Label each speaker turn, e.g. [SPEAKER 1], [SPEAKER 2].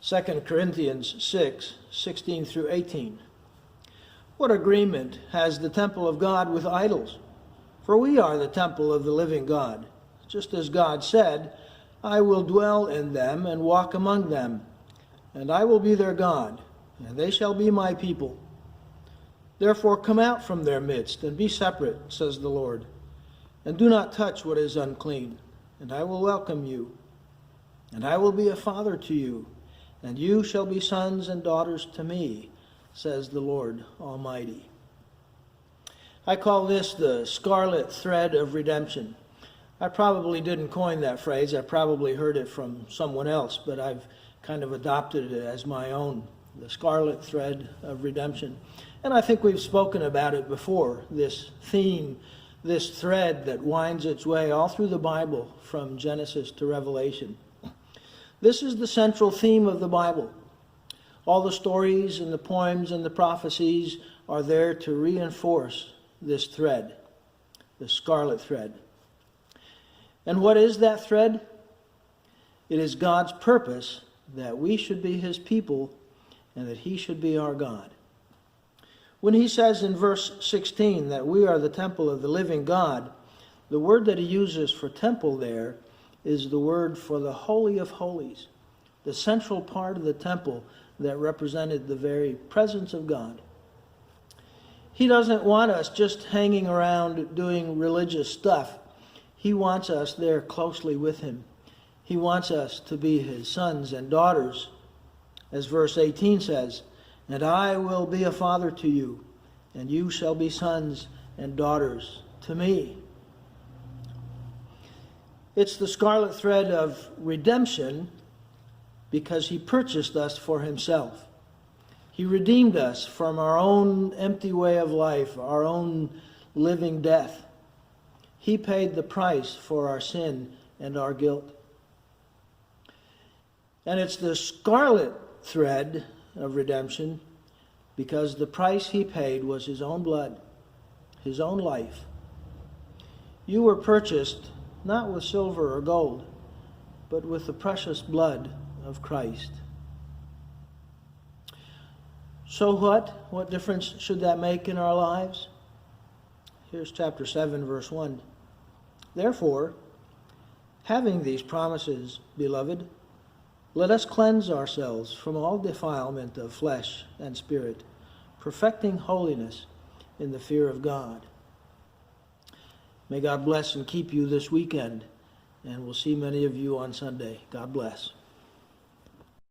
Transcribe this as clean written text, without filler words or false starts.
[SPEAKER 1] 2 Corinthians 6:16 through 18. What agreement has the temple of God with idols? For we are the temple of the living God. Just as God said, I will dwell in them and walk among them, and I will be their God, and they shall be my people. Therefore come out from their midst and be separate, says the Lord, and do not touch what is unclean, and I will welcome you, and I will be a father to you, and you shall be sons and daughters to me, says the Lord Almighty. I call this the scarlet thread of redemption. I probably didn't coin that phrase. I probably heard it from someone else, but I've kind of adopted it as my own, the scarlet thread of redemption. And I think we've spoken about it before, this theme, this thread that winds its way all through the Bible from Genesis to Revelation. This is the central theme of the Bible. All the stories and the poems and the prophecies are there to reinforce this thread, the scarlet thread. And what is that thread? It is God's purpose that we should be his people and that he should be our God. When he says in verse 16 that we are the temple of the living God, the word that he uses for temple there is the word for the Holy of Holies, the central part of the temple that represented the very presence of God. He doesn't want us just hanging around doing religious stuff. He wants us there closely with him. He wants us to be his sons and daughters. As verse 18 says, and I will be a father to you, and you shall be sons and daughters to me. It's the scarlet thread of redemption because he purchased us for himself. He redeemed us from our own empty way of life, our own living death. He paid the price for our sin and our guilt. And it's the scarlet thread of redemption because the price he paid was his own blood, his own life. You were purchased not with silver or gold, but with the precious blood of Christ. So what difference should that make in our lives? Here's chapter 7, verse 1. Therefore, having these promises, beloved, let us cleanse ourselves from all defilement of flesh and spirit, perfecting holiness in the fear of God. May God bless and keep you this weekend, and we'll see many of you on Sunday. God bless.